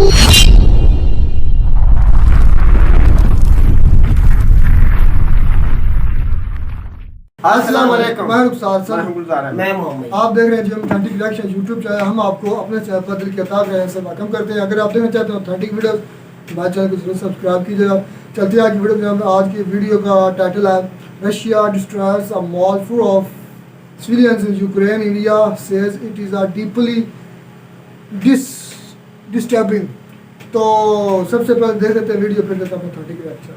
अस्सलाम वालेकुम। मैं रुखसार सर, मैं मोहम्मद। आप देख रहे हैं जी ऑथेंटिक रिएक्शन यूट्यूब चैनल। हम आपको अपने चैनल पर दिल के ताब रहने से वेलकम करते हैं। अगर आप देखना चाहते हैं ऑथेंटिक वीडियो, हमारे चैनल को जरूर सब्सक्राइब कीजिएगा। चलते हैं आज की वीडियो में। आज की वीडियो का टाइटल है Russia destroys a mall full of civilians in Ukraine. India says it is a deeply disturbing. तो सबसे पहले देख लेते हैं वीडियो, फिर देते हैं ऑथेंटिक रिएक्शन।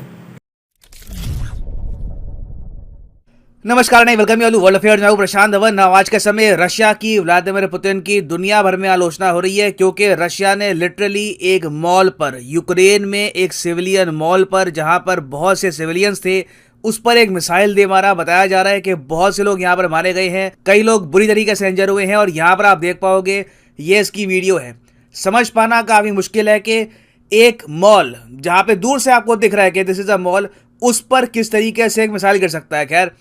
नमस्कार, नहीं वेलकम यू वर्ल्ड अफेयर्स में। प्रशांत धवन। आज के समय रशिया की व्लादिमीर पुतिन की दुनिया भर में आलोचना हो रही है क्योंकि रशिया ने लिटरली एक मॉल पर, यूक्रेन में एक सिविलियन मॉल पर जहां पर बहुत से सिविलियंस थे, उस पर एक मिसाइल दे मारा। बताया जा रहा है कि बहुत से लोग यहां पर मारे गए हैं, कई लोग बुरी तरीके से इंजर हुए हैं। और यहां पर आप देख पाओगे ये इसकी वीडियो है। समझ पाना काफी मुश्किल है कि एक मॉल जहां पे दूर से आपको दिख रहा है कि दिस इज अ मॉल, उस पर किस तरीके से एक मिसाइल गिर सकता है। खैर,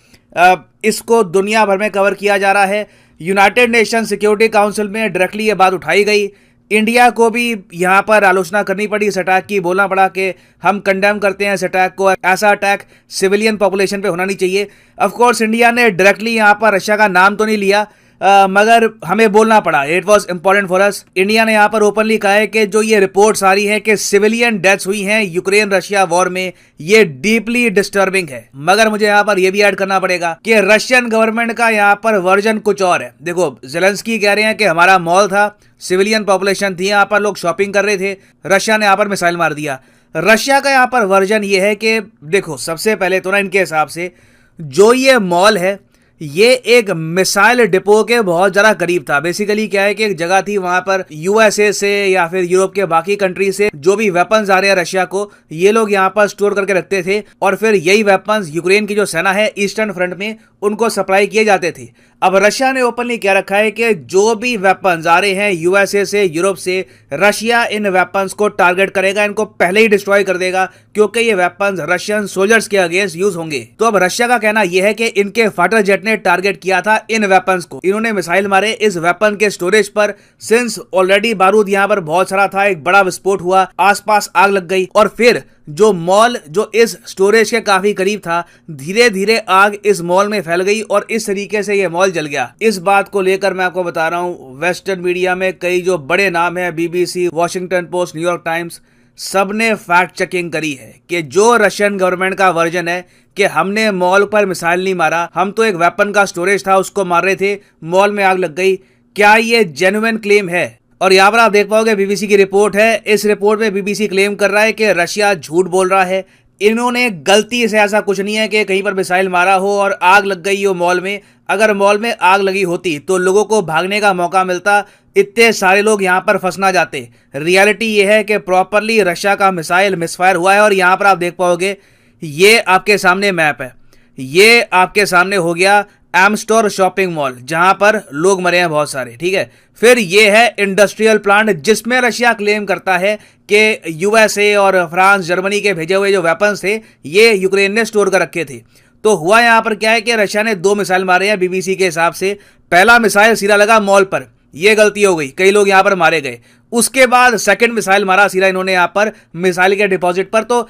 इसको दुनिया भर में कवर किया जा रहा है। यूनाइटेड नेशन सिक्योरिटी काउंसिल में डायरेक्टली ये बात उठाई गई। इंडिया को भी यहाँ पर आलोचना करनी पड़ी इस अटैक की। बोलना पड़ा कि हम कंडेम करते हैं इस अटैक को, ऐसा अटैक सिविलियन पॉपुलेशन पे होना नहीं चाहिए। ऑफ कोर्स इंडिया ने डायरेक्टली यहाँ पर रशिया का नाम तो नहीं लिया, मगर हमें बोलना पड़ा। It was important for us. India ने यहाँ पर ओपनली कहा है कि जो ये रिपोर्ट्स आ रही है कि सिविलियन डेथ्स हुई हैं यूक्रेन रशिया वॉर में, ये डीपली डिस्टर्बिंग है। मगर मुझे यहाँ पर यह भी ऐड करना पड़ेगा कि रशियन गवर्नमेंट का यहाँ पर वर्जन कुछ और है। देखो, जेलेंस्की कह रहे हैं कि हमारा मॉल था, सिविलियन पॉपुलेशन थी, यहाँ पर लोग शॉपिंग कर रहे थे, रशिया ने यहाँ पर मिसाइल मार दिया। रशिया का यहाँ पर वर्जन ये है कि देखो, सबसे पहले तो ना इनके हिसाब से जो ये मॉल है ये एक मिसाइल डिपो के बहुत ज़्यादा करीब था। बेसिकली क्या है कि एक जगह थी, वहां पर यूएसए से या फिर यूरोप के बाकी कंट्री से जो भी वेपन्स आ रहे हैं रशिया को, ये लोग यहाँ पर स्टोर करके रखते थे और फिर यही वेपन्स यूक्रेन की जो सेना है ईस्टर्न फ्रंट में उनको सप्लाई किए जाते थे। अब रशिया ने ओपनली क्या रखा है कि जो भी वेपन्स आ रहे हैं यूएसए से, यूरोप से, रशिया इन वेपन्स को टारगेट करेगा, इनको पहले ही डिस्ट्रॉय कर देगा क्योंकि ये वेपन्स रशियन सोल्जर्स के अगेंस्ट यूज होंगे। तो अब रशिया का कहना यह है कि इनके फाइटर जेट ने टारगेट किया था इन वेपन्स को, इन्होंने मिसाइल मारे इस वेपन के स्टोरेज पर। सिंस ऑलरेडी बारूद यहाँ पर बहुत सारा था, एक बड़ा विस्फोट हुआ, आसपास आग लग गई और फिर जो मॉल जो इस स्टोरेज के काफी करीब था, धीरे धीरे आग इस मॉल में फैल गई और इस तरीके से ये मॉल जल गया। इस बात को लेकर मैं आपको बता रहा हूं, वेस्टर्न मीडिया में कई जो बड़े नाम है, BBC, Washington post, New York times, सबने फैक्ट चेकिंग करी है कि जो रशियन गवर्नमेंट का वर्जन है कि हमने मॉल पर मिसाइल नहीं मारा, हम तो एक वेपन का स्टोरेज था उसको मार रहे थे, मॉल में आग लग गई, क्या ये जेन्युइन क्लेम है? और यहाँ पर आप देख पाओगे बीबीसी की रिपोर्ट है। इस रिपोर्ट में बीबीसी क्लेम कर रहा है कि रशिया झूठ बोल रहा है, इन्होंने गलती से, ऐसा कुछ नहीं है कि कहीं पर मिसाइल मारा हो और आग लग गई हो मॉल में। अगर मॉल में आग लगी होती तो लोगों को भागने का मौका मिलता, इतने सारे लोग यहाँ पर फंस ना जाते। रियलिटी ये है कि प्रॉपरली रशिया का मिसाइल मिसफायर हुआ है। और यहाँ पर आप देख पाओगे, ये आपके सामने मैप है, ये आपके सामने हो गया एमस्टोर शॉपिंग मॉल जहां पर लोग मरे हैं बहुत सारे, ठीक है। फिर ये है इंडस्ट्रियल प्लांट जिसमें रशिया क्लेम करता है कि यूएसए और फ्रांस, जर्मनी के भेजे हुए जो वेपन्स थे ये यूक्रेन ने स्टोर कर रखे थे। तो हुआ यहां पर क्या है कि रशिया ने 2 मिसाइल मारे हैं बीबीसी के हिसाब से। पहला मिसाइल सीधा लगा मॉल पर, यह गलती हो गई, कई लोग यहां पर मारे गए। उसके बाद सेकंड मिसाइल मारा सीधा इन्होंने यहां पर मिसाइल के डिपॉजिट पर। तो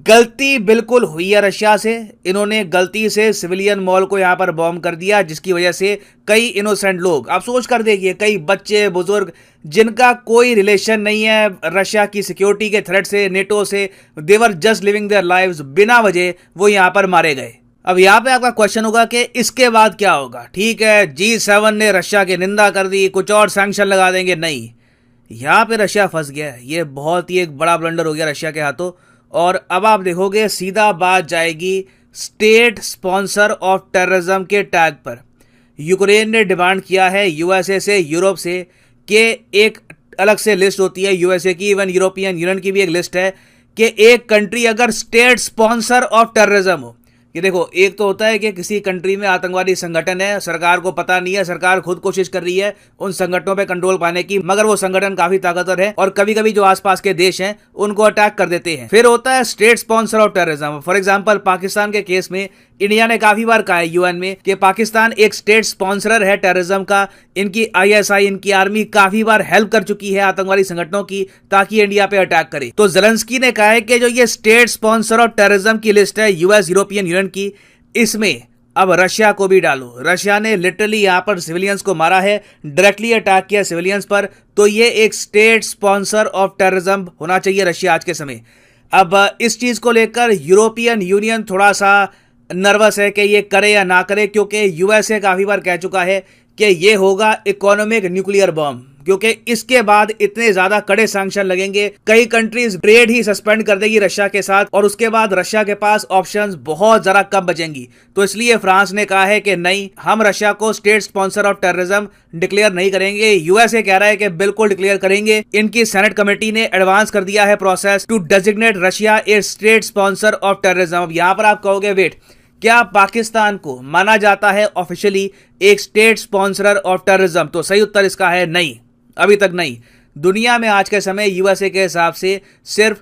गलती बिल्कुल हुई है रशिया से, इन्होंने गलती से सिविलियन मॉल को यहां पर बॉम्ब कर दिया जिसकी वजह से कई इनोसेंट लोग, आप सोच कर देखिए, कई बच्चे, बुजुर्ग जिनका कोई रिलेशन नहीं है रशिया की सिक्योरिटी के थ्रेट से, नेटो से, देवर जस्ट लिविंग देयर लाइव्स, बिना वजह वो यहां पर मारे गए। अब यहाँ पे आपका क्वेश्चन होगा कि इसके बाद क्या होगा? ठीक है, G7 ने रशिया की निंदा कर दी, कुछ और सैंक्शन लगा देंगे, नहीं, यहाँ पे रशिया फंस गया है। ये बहुत ही एक बड़ा ब्लंडर हो गया रशिया के हाथों। और अब आप देखोगे सीधा बात जाएगी स्टेट स्पॉन्सर ऑफ टेररिज्म के टैग पर। यूक्रेन ने डिमांड किया है यूएसए से, यूरोप से, कि एक अलग से लिस्ट होती है यूएसए की, इवन यूरोपियन यूनियन की भी एक लिस्ट है कि एक कंट्री अगर स्टेट स्पॉन्सर ऑफ टेररिज्म हो, कि देखो, एक तो होता है कि किसी कंट्री में आतंकवादी संगठन है, सरकार को पता नहीं है, सरकार खुद कोशिश कर रही है उन संगठनों पे कंट्रोल पाने की, मगर वो संगठन काफी ताकतवर है और कभी कभी जो आसपास के देश हैं उनको अटैक कर देते हैं। फिर होता है state sponsor of terrorism. For example, Pakistan के केस में इंडिया ने काफी बार कहा है यूएन में कि पाकिस्तान एक स्टेट स्पॉन्सर है टेररिज्म का। इनकी आईएसआई, इनकी आर्मी काफी बार हेल्प कर चुकी है आतंकवादी संगठनों की ताकि इंडिया पे अटैक करे। तो ज़ेलेंस्की ने कहा है कि जो ये स्टेट स्पॉन्सर ऑफ टेररिज्म की लिस्ट है यूएस, यूरोपियन यूनियन की, इसमें अब रशिया को भी डालो। रशिया ने लिटरली यहां पर सिविलियंस को मारा है, डायरेक्टली अटैक किया सिविलियंस पर, तो ये एक स्टेट स्पॉन्सर ऑफ टेररिज्म होना चाहिए रशिया आज के समय। अब इस चीज को लेकर यूरोपियन यूनियन थोड़ा सा नर्वस है कि ये करे या ना करे, क्योंकि यूएसए काफी बार कह चुका है कि ये होगा इकोनॉमिक न्यूक्लियर बॉम्ब, क्योंकि इसके बाद इतने ज्यादा कड़े सैंक्शन लगेंगे, कई कंट्रीज ट्रेड ही सस्पेंड कर देगी रशिया के साथ और उसके बाद रशिया के पास ऑप्शंस बहुत जरा कम बचेंगी। तो इसलिए फ्रांस ने कहा है कि नहीं, हम रशिया को state sponsor of terrorism declare नहीं करेंगे। यूएसए कह रहा है कि बिल्कुल डिक्लेयर करेंगे। इनकी सेनेट कमेटी ने एडवांस कर दिया है process to designate Russia a state sponsor of terrorism. अब यहां पर आप कहोगे, वेट, क्या पाकिस्तान को माना जाता है ऑफिशियली एक स्टेट स्पॉन्सर ऑफ टेररिज्म? तो सही उत्तर इसका है नहीं, अभी तक नहीं। दुनिया में आज के समय यूएसए के हिसाब से सिर्फ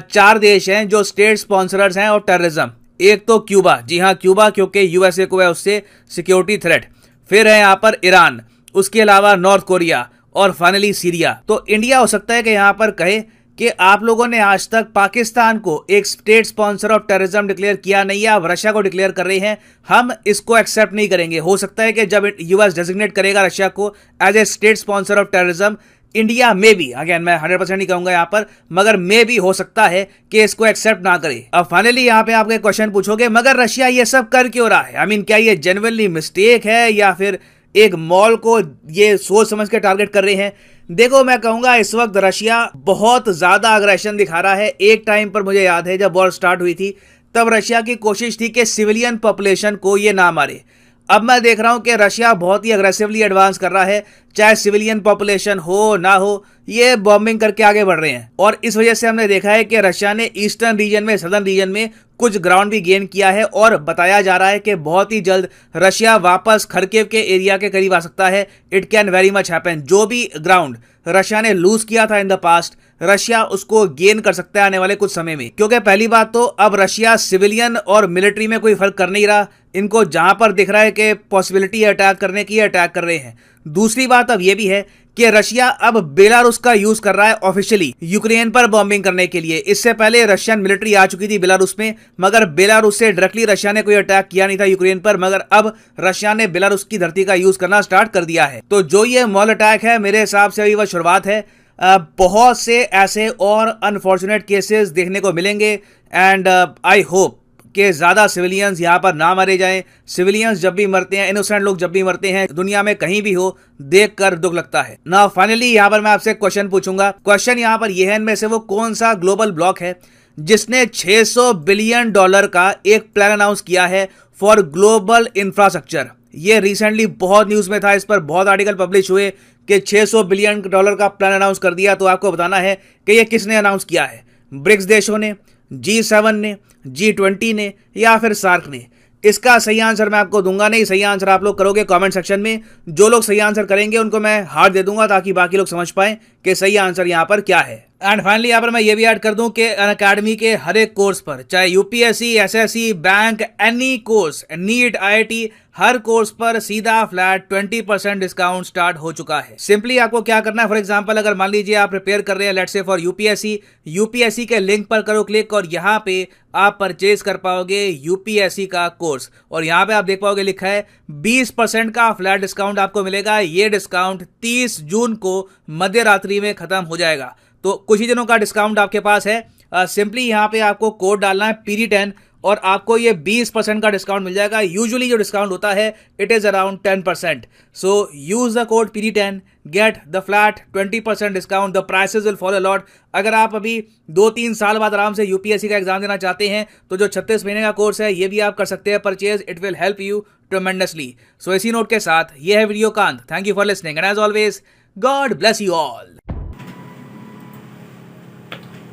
4 देश हैं जो स्टेट स्पॉन्सर्स हैं ऑफ टेररिज्म। एक तो क्यूबा, जी हाँ क्यूबा, क्योंकि यूएसए को है उससे सिक्योरिटी थ्रेट। फिर है यहाँ पर ईरान, उसके अलावा नॉर्थ कोरिया और फाइनली सीरिया। तो इंडिया हो सकता है कि यहाँ पर कहे कि आप लोगों ने आज तक पाकिस्तान को एक state sponsor of terrorism declare किया नहीं है, आप रशिया को डिक्लेयर कर रहे हैं, हम इसको एक्सेप्ट नहीं करेंगे। हो सकता है कि जब यूएस डेजिग्नेट करेगा रशिया को as a state sponsor of terrorism, India में भी, अगेन मैं 100% नहीं कहूंगा यहाँ पर, मगर मे भी हो सकता है कि इसको एक्सेप्ट ना करे। अब फाइनली यहाँ पे आप एक क्वेश्चन पूछोगे, मगर रशिया ये सब कर क्यों रहा है? आई मीन, क्या ये जेन्युइनली मिस्टेक है या फिर एक मॉल को ये सोच समझ के टारगेट कर रहे हैं? देखो, मैं कहूंगा इस वक्त रशिया बहुत ज्यादा अग्रेशन दिखा रहा है। एक टाइम पर मुझे याद है जब वॉर स्टार्ट हुई थी तब रशिया की कोशिश थी कि सिविलियन पॉपुलेशन को ये ना मारे। अब मैं देख रहा हूं कि रशिया बहुत ही अग्रेसिवली एडवांस कर रहा है, चाहे सिविलियन पॉपुलेशन हो ना हो, ये बॉम्बिंग करके आगे बढ़ रहे हैं। और इस वजह से हमने देखा है कि रशिया ने ईस्टर्न रीजन में, सदर्न रीजन में कुछ ग्राउंड भी गेन किया है और बताया जा रहा है कि बहुत ही जल्द रशिया वापस खरकिव के एरिया के करीब आ सकता है। It can very much happen. जो भी ग्राउंड रशिया ने लूज किया था इन द पास्ट, रशिया उसको गेन कर सकता है आने वाले कुछ समय में। क्योंकि पहली बात तो अब रशिया सिविलियन और मिलिट्री में कोई फर्क कर नहीं रहा, इनको जहां पर दिख रहा है कि पॉसिबिलिटी है अटैक करने की, अटैक कर रहे हैं। दूसरी बात अब यह भी है कि रशिया अब बेलारूस का यूज कर रहा है ऑफिशियली यूक्रेन पर बॉम्बिंग करने के लिए। इससे पहले रशियन मिलिट्री आ चुकी थी बेलारूस में, मगर बेलारूस से डायरेक्टली रशिया ने कोई अटैक किया नहीं था यूक्रेन पर, मगर अब रशिया ने बेलारूस की धरती का यूज करना स्टार्ट कर दिया है। तो जो ये मॉल अटैक है, मेरे हिसाब से अभी वह शुरुआत है। बहुत से ऐसे और अनफॉर्चुनेट केसेस देखने को मिलेंगे एंड आई होप कि ज्यादा सिविलियंस यहां पर ना मारे जाएं। सिविलियंस जब भी मरते हैं, इनोसेंट लोग जब भी मरते हैं, दुनिया में कहीं भी हो, देखकर दुख लगता है ना। फाइनली यहां पर मैं आपसे क्वेश्चन पूछूंगा। क्वेश्चन यहां पर यह है, इनमें से वो कौन सा ग्लोबल ब्लॉक है जिसने $600 बिलियन का एक प्लान अनाउंस किया है फॉर ग्लोबल इंफ्रास्ट्रक्चर? ये रिसेंटली बहुत न्यूज में था, इस पर बहुत आर्टिकल पब्लिश हुए कि $600 बिलियन का प्लान अनाउंस कर दिया। तो आपको बताना है कि ये किसने अनाउंस किया है? ब्रिक्स देशों ने, G7 ने, G20 ने या फिर सार्क ने? इसका सही आंसर मैं आपको दूंगा नहीं, सही आंसर आप लोग करोगे कमेंट सेक्शन में। जो लोग सही आंसर करेंगे उनको मैं हार्ट दे दूंगा ताकि बाकी लोग समझ पाएं कि सही आंसर यहां पर क्या है। एंड फाइनली यहाँ पर मैं ये भी ऐड कर दूं कि अनअकैडमी के हर एक कोर्स पर, चाहे UPSC, SSC, bank, any course, NEET, IIT, हर कोर्स पर सीधा फ्लैट 20% डिस्काउंट स्टार्ट हो चुका है। सिंपली आपको क्या करना है, फॉर एग्जांपल अगर मान लीजिए आप प्रिपेयर कर रहे हैं लेट्स से फॉर यूपीएससी के लिंक पर करो क्लिक और यहाँ पे आप परचेज कर पाओगे यूपीएससी का कोर्स। और यहाँ पे आप देख पाओगे लिखा है 20% का फ्लैट डिस्काउंट आपको मिलेगा। ये डिस्काउंट 30 जून को मध्य रात्रि में खत्म हो जाएगा, तो कुछ ही दिनों का डिस्काउंट आपके पास है। सिंपली यहाँ पे आपको कोड डालना है PD10 और आपको ये 20% का डिस्काउंट मिल जाएगा। यूजुअली जो डिस्काउंट होता है it is around 10%। So use the code PD10, get the flat 20% discount. The prices will follow lot. अगर आप अभी 2-3 साल बाद आराम से यूपीएससी का एग्जाम देना चाहते हैं तो जो 36 महीने का कोर्स है ये भी आप कर सकते हैं purchase. It will help you tremendously. So इसी नोट के साथ ये है वीडियो का अंत। Thank you for listening and as always God bless you all.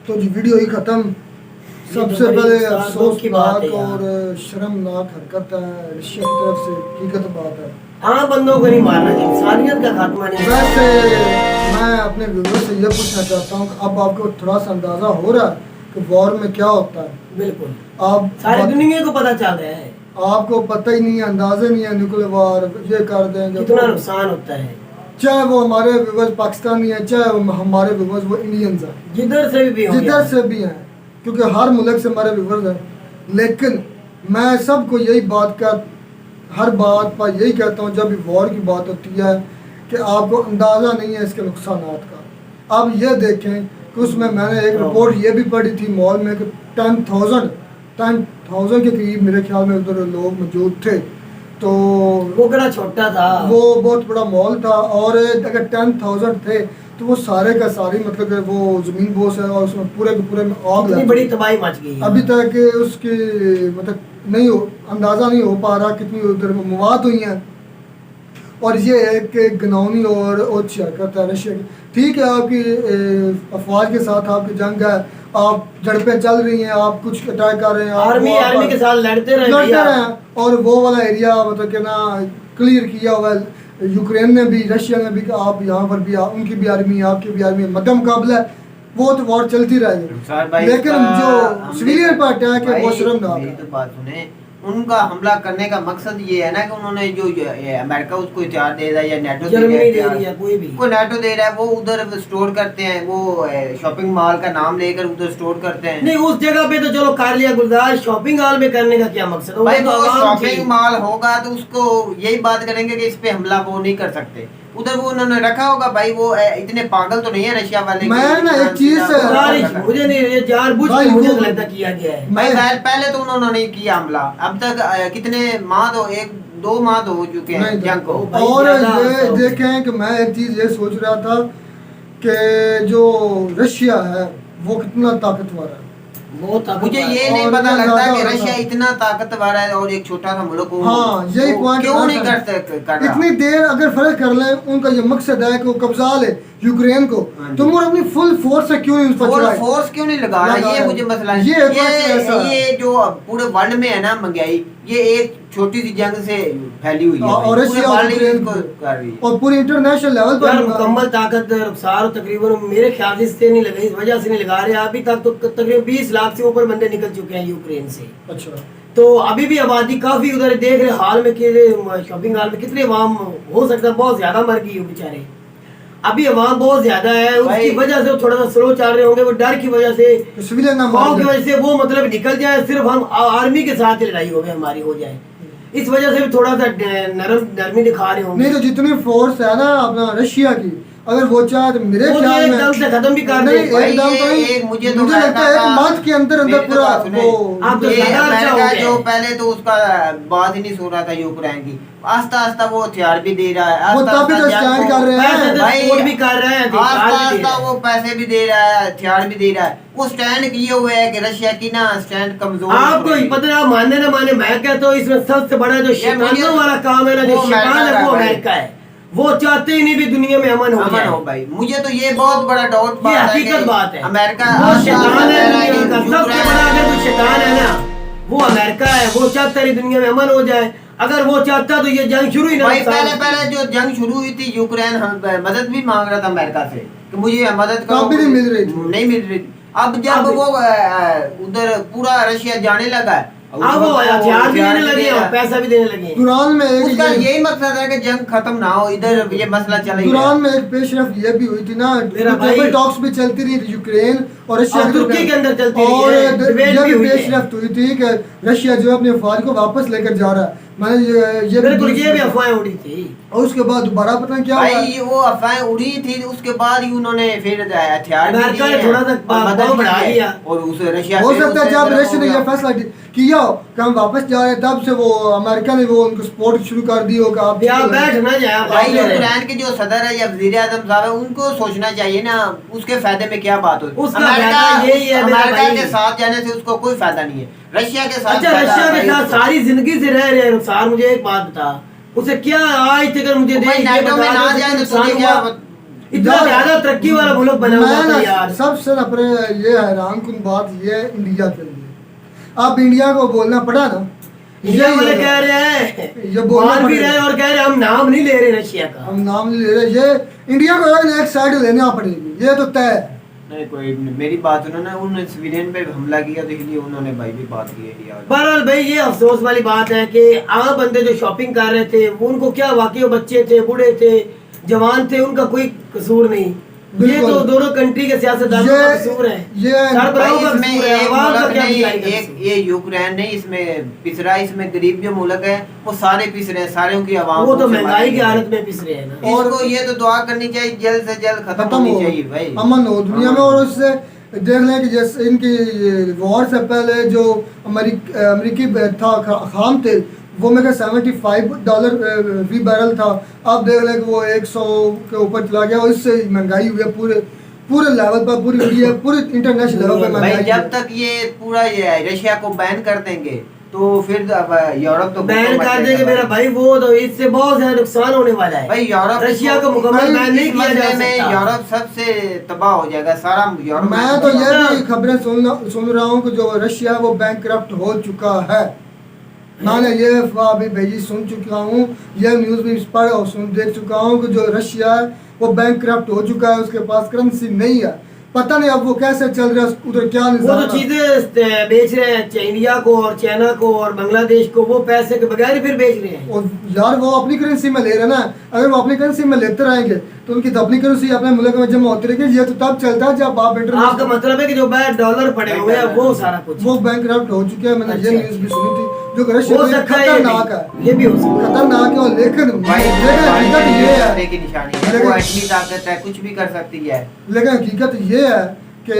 तो जी वीडियो ही ख़त्म। सबसे बड़ी पहले दुख अफसोस की बात बात है यार। और शर्मनाक हरकत है रशिया की तरफ से, हकीकत बात है। हाँ, बंदों को नहीं मारना चाहिए, इंसानियत का खात्मा नहीं। वैसे मैं अपने व्यूअर्स से ये पूछना चाहता हूँ कि अब आपको थोड़ा सा अंदाजा हो रहा है कि वॉर में क्या होता है। बिल्कुल, आप सारी दुनिया को पता चल रहा है आपको पता ही नहीं है, अंदाजे नहीं है, न्यूक्लियर वार ये कर देंगे, कितना नुकसान होता है। चाहे वो हमारे व्यूअर्स पाकिस्तानी हैं, चाहे वो हमारे व्यूअर्स वो इंडियंस हैं, जिधर से भी होंगे। जिधर से भी हैं, क्योंकि हर मुल्क से हमारे व्यूअर्स हैं। लेकिन मैं सबको यही बात कर हर बात पर यही कहता हूँ, जब भी वॉर की बात होती है कि आपको अंदाज़ा नहीं है इसके नुकसानात का। अब ये देखें कि उसमें मैंने एक रिपोर्ट ये भी पढ़ी थी मॉल में कि 10,000 के करीब मेरे ख्याल में उधर लोग मौजूद थे। तो वो बड़ा छोटा था, वो बहुत बड़ा मॉल था, और अगर 10,000 थे तो वो सारे का सारी मतलब कि वो ज़मीन बोस है और उसमें पूरे के पूरे में आग इतनी लग बड़ी तबाही मच गई है। अभी तक उसकी मतलब नहीं हो अंदाज़ा नहीं हो पा रहा कितनी उधर मवाद हुई हैं। और ये एक घिनौनी और अच्छी हरकत है रशिया की। ठीक है, आपकी अफवाज के साथ आपकी जंग है, आप झड़पें चल रही हैं, आप कुछ अटैक कर रहे हैं, आप आर्मी के साथ लड़ते रहे हैं, और वो वाला एरिया मतलब कि ना क्लियर किया हुआ है यूक्रेन ने भी, रशिया ने भी, कि आप यहाँ पर भी उनकी भी आर्मी है, आपकी भी आर्मी है, मध्य मुकाबला है, वो तो वॉर चलती रहेगी। लेकिन जो सिविलियन पर अटैक है वो शर्मनाक है। तो बात सुने, उनका हमला करने का मकसद ये है ना कि उन्होंने जो ये अमेरिका उसको हथियार दे रहा है या नेटो जर्मनी दे रही है, कोई नेटो दे रहा है, वो उधर स्टोर करते हैं, वो शॉपिंग मॉल का नाम लेकर उधर स्टोर करते हैं। नहीं, उस जगह पे तो चलो कर लिया गुलजार, शॉपिंग मॉल में करने का क्या मकसद? भाई वो शॉपिंग मॉल होगा तो उसको यही बात करेंगे कि इस पे हमला वो नहीं कर सकते। उधर वो उन्होंने रखा होगा भाई, वो इतने पागल तो नहीं है रशिया वाले। मैं ना एक चीज मुझे नहीं, ये जानबूझ के मुझे लगता किया गया है भाई। पहले तो उन्होंने नहीं किया हमला, अब तक कितने माह तो 1-2 माह तो हो चुके हैं जंग को। और ये देखें कि मैं एक चीज ये सोच रहा था कि जो रशिया है वो कितना ताकतवर है। मुझे ये नहीं पता लगता कि रशिया इतना ताकतवर है और एक छोटा सा मुल्क हो। हाँ, यही पॉइंट क्यों नहीं कर इतनी देर अगर फर्क कर ले, उनका ये मकसद है कि वो कब्जा ले यूक्रेन को, तो वो अपनी फुल फोर्स से क्यों नहीं उस पर चढ़ाए? फोर्स क्यों नहीं लगा रहा, ये मुझे मसला है। ये जो पूरे वर्ल्ड में है ना महंगाई, ये एक छोटी सी जंग से फैली हुई है और रशिया और पूरी इंटरनेशनल लेवल पर मुकम्मल ताकत सार तकरीबन मेरे ख्याल से इससे नहीं लगा, इस वजह से नहीं लगा रहे। अभी तक तो तकरीबन 20 लाख से ऊपर बंदे निकल चुके हैं यूक्रेन से। अच्छा, तो अभी भी आबादी काफी उधर देख रहे हाल में कि शॉपिंग मॉल में कितने अवाम हो सकता है बहुत ज्यादा मर गई हो बेचारे। अभी अवाम बहुत ज्यादा है, उसकी वजह से थोड़ा सा स्लो चल रहे होंगे, वो डर की वजह से, खौफ की वजह से वो मतलब निकल जाए, सिर्फ हम आर्मी के साथ लड़ाई हो गई हमारी हो जाए, इस वजह से भी थोड़ा सा नरमी दिखा रहे होंगे। नहीं तो जितनी फोर्स है ना अपना रशिया की, अगर वो चाहे तो मेरे ख्याल में एकदम से खत्म भी कर दे। एकदम तो नहीं, मुझे लगता है एक मंथ के अंदर पूरा अमेरिका जो पहले तो उसका बात ही नहीं सुन रहा था यूक्रेन की, आस्ता आस्ता वो हथियार भी दे रहा है, वो तभी तो स्टैंड कर रहे हैं भाई, भी कर रहे हैं, आस्ता आस्ता वो पैसे भी दे रहा है, हथियार भी दे रहा है। वो स्टैंड किए हुए है कि रशिया की ना स्टैंड कमजोर। आपको पता है, मानने ना माने, मैं कहता हूँ इसमें सबसे बड़ा जो शैतानों वाला काम है ना, जो शैतान है वो अमेरिका है। वो चाहते ही नहीं भी दुनिया में अमन हो जाए भाई। मुझे तो ये बहुत बड़ा डाउट ये हकीकत बात है। अमेरिका वो शैतान है, सबसे बड़ा अगर कोई शैतान है ना वो अमेरिका है। वो चाहता है दुनिया में अमन हो जाए, अगर वो चाहता तो ये जंग शुरू ही ना। पहले जो जंग शुरू हुई थी यूक्रेन मदद भी मांग रहा था अमेरिका से कि मुझे मदद करो, नहीं मिल रही थी। अब जब वो उधर पूरा रशिया जाने लगा है, अब वो हथियार भी देने लगे और पैसा भी देने लगे। दुरान में उसका यही मकसद है कि जंग खत्म ना हो, इधर ये मसला चला। दुरान में एक पेशरफ ये भी हुई थी ना, टेबल टॉक्स भी चलती रही थी यूक्रेन और रशिया तुर्की के अंदर चलती रही और है। ये भी पेशरफ हुई थी कि रशिया जो अपने अफवाज को वापस लेकर जा रहा है। मैंने ये भी अफवाहें उड़ी थी और उसके बाद दोबारा पता नहीं क्या हुआ। वो अफवाहें उड़ी थी, उसके बाद ही उन्होंने फिर हथियार थोड़ा सा मदद बढ़ा दिया और उस रशिया हो सकता है जब रशिया ने ये फैसला किया हो कि हम वापस जा रहे हैं, तब से वो अमेरिका ने वो उनको सपोर्ट शुरू कर दी हो कि आप बैठ ना जाए। भाई यूक्रेन के जो सदर है या वजीर आजम साहब है, उनको सोचना चाहिए ना उसके फायदे में क्या बात होती है। अमेरिका के साथ जाने से उसको कोई फायदा नहीं है, रशिया के साथ। अच्छा, रशिया के साथ सारी जिंदगी से रह रहे रुखसार, मुझे एक बात बता, उसे क्या आज तक मुझे नाटो में ना जाए तो क्या इतना ज्यादा तरक्की वाला मुल्क बना हुआ था यार। सबसे ये हैरान कुन बात ये इंडिया के लिए आप इंडिया को बोलना पड़ा ना, इंडिया वाले कह रहे हैं, ये बोलना मान भी पड़ेगा। रहे हैं और कह रहे हैं हम नाम नहीं ले रहे रशिया का। हम नाम नहीं ले रहे, ये इंडिया को एक साइड लेना पड़ेगी, ये तो तय है। नहीं कोई मेरी बात सुनो ना, उन्होंने स्वीडन पे हमला किया तो इसलिए उन्होंने भाई भी बात की इंडिया वाले। बहरहाल भाई ये अफसोस वाली बात है कि आम बंदे जो शॉपिंग कर रहे थे उनको क्या, वाकई वो बच्चे थे, बूढ़े थे, जवान थे, उनका कोई कसूर नहीं। ये बिल्कुल। तो दोनों कंट्री के सियासतदानों का कसूर है, ये सरबराहों का इसमें कसूर है, एक अवाम का मुल्क क्या नहीं, बिगाड़ी का एक कसूर? ये यूक्रेन नहीं इसमें पिस रहा है, इसमें गरीब जो मुल्क है वो सारे पिस रहे हैं, सारे की आवाम वो तो महंगाई की हालत में पिस रहे हैं ना। और- इसको ये तो दुआ करनी चाहिए जल्द से जल्द खत्म खत्म होनी हो, चाहिए भाई, अमन हो दुनिया में। और उससे देख लें कि जैसे इनकी वॉर से पहले जो अमेरिकी था खाम तेल, वो मेरे $75 फी बैरल था। अब देख लें कि वो 100 के ऊपर चला गया, और इससे महंगाई हुई है पूरे लेवल पर, पूरी इंडिया, पूरे इंटरनेशनल लेवल पर भाई महंगाई जब है। तक ये पूरा ये रशिया को बैन कर देंगे तो फिर अब यूरोप तो बैन भूखा कर मर देंगे जाएगा मेरा भाई, वो तो इससे बहुत ज्यादा नुकसान होने वाला है भाई। यूरोप रशिया को मुकम्मल भाई, बैन नहीं इस किया जा मसले में सकता। यूरोप सबसे तबाह हो जाएगा सारा यूरोप। मैं तो ये भी खबरें सुन रहा हूँ कि जो रशिया है वो बैंकक्रप्ट हो चुका है। मैंने ये अफवाह भी भेजी, सुन चुका हूँ, ये न्यूज़ भी पढ़ और देख चुका हूँ कि जो रशिया है वो बैंकक्रप्ट हो चुका है, उसके पास करेंसी नहीं है। पता नहीं अब वो कैसे चल रहा है, उधर क्या वो निज़ाम तो है। चीजें बेच रहे हैं इंडिया को और चाइना को और बांग्लादेश को, वो पैसे के बगैर ही फिर बेच रहे हैं। और यार वो अपनी करेंसी में ले रहे हैं ना, अगर वो अपनी करेंसी में लेते रहेंगे तो उनकी तो अपनी करेंसी अपने मुल्क में जमा होती रहेगी। ये तो तब चलता है जब आप आपका इंटरनेशनल, मतलब है कि जो बाहर डॉलर पड़े हुए हैं वो सारा कुछ वो बैंकक्रप्ट हो चुके हैं। मैंने ये अच्छा। न्यूज़ भी सुनी थी, जो कि रशिया हो में सकता है, खतरनाक है, ये भी हो सकता है। खतरनाक है। और लेकिन भाई हकीकत ये है, की निशानी है, वो एटमी ताकत है, कुछ भी कर सकती है। लेकिन हकीकत ये है कि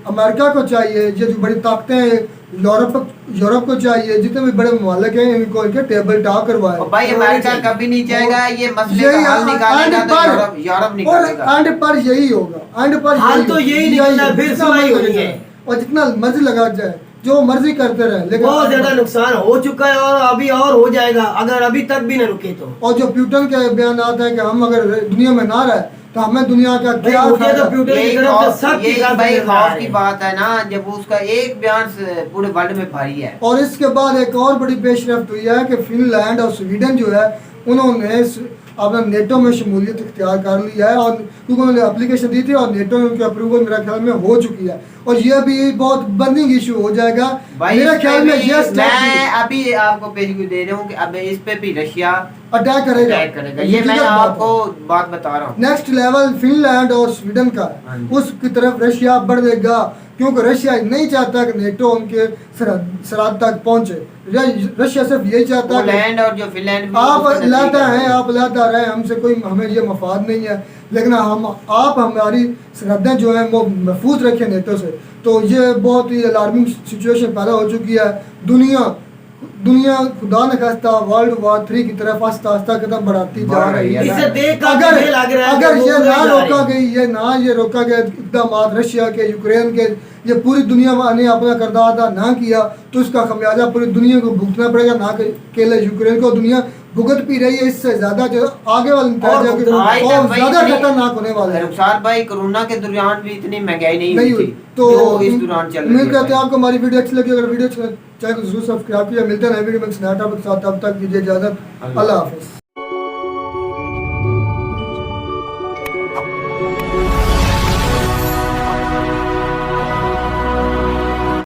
अमेरिका को चाहिए, ये जो बड़ी ताकतें हैं, यूरोप को चाहिए, जितने भी बड़े ममालिक हैं इनको इनके टेबल टॉक करवाए। और भाई अमेरिका कभी नहीं चाहेगा ये मसले का हल निकालेगा तो यूरोप निकालेगा। और एंड पर यही होगा, एंड पर हाल तो यही निकलना है, फिर जितना सुनाई मर्जी होनी करे, है। और जितना मर्जी लगा जाए, जो मर्जी करते रहे, लेकिन बहुत ज्यादा नुकसान हो चुका है और अभी और हो जाएगा अगर अभी तक भी न रुके तो। और जो प्यूटन के बयान हैं कि हम अगर दुनिया में ना रहे तो हमें दुनिया का क्या भाई, मुझे तो फायदा? प्यूटन की यही तरफ से सब यही की भाई नजर आ खौफ रही की है। बात है ना, जब उसका एक बयान से पूरे वर्ल्ड में भारी है। और इसके बाद एक और बड़ी पेशरफ्त हुई है कि फिनलैंड और स्वीडन जो है उन्होंने अपना नेटो में शमूलियत इख्तियार कर लिया है, और क्योंकि उन्होंने एप्लीकेशन दी थी और नेटो में उनकी अप्रूवल मेरे ख्याल में हो चुकी है, और ये भी बहुत बर्निंग इशू हो जाएगा भाई मेरे इस ख्याल पे में। भी ये मैं अभी आपको पेशगी दे रहा हूँ कि अब इस पे भी रशिया अटैक करेगा, अटैक करेगा, ये मैं आपको बात बता रहा हूँ। नेक्स्ट लेवल फिनलैंड और स्वीडन का हाँ है, जी। उसकी तरफ रशिया बढ़ देगा, क्योंकि रशिया नहीं चाहता कि नेटो उनके सरहद तक पहुंचे। रशिया सिर्फ यही चाहता है पोलैंड और जो फिनलैंड भी आप उसके लाता नजदीक है, आप लाता रहे, हमसे कोई हमें ये मफाद नहीं है, लेकिन आप हमारी सरहदें जो हैं वो महफूज रखें नेटो से। तो ये बहुत ही अलार्मिंग सिचुएशन पैदा हो चुकी है। दुनिया खुदा न खास्ता World War III की तरफ आस्ता आस्ता कदम बढ़ाती जा रही है। इसे देख कर अगर मुझे लग रहा है अगर कि ये वो ना जा रहे रोका हैं। गई, ये रोका गया इकदाम रशिया के, यूक्रेन के, ये पूरी दुनिया ने अपना किरदार अदा ना किया तो इसका खमियाजा पूरी दुनिया को भुगतना पड़ेगा, ना कि केवल यूक्रेन को। दुनिया भुगत भी रही है, इससे ज्यादा जो आगे वाले नतीजे और ज्यादा खतरनाक होने वाले हैं। रुखसार भाई कोरोना के दौरान भी इतनी महंगाई नहीं नहीं हुई हुई थी तो जो इस दौरान चल रही उम्मीद करते हैं है। आपको हमारी वीडियो अच्छी लगी। अगर वीडियो अच्छी लगे चैनल को जरूर सब्सक्राइब कीजिए। मिलते हैं नए वीडियो में, तब तक कीजिए इजाजत। अल्लाह हाफिज़।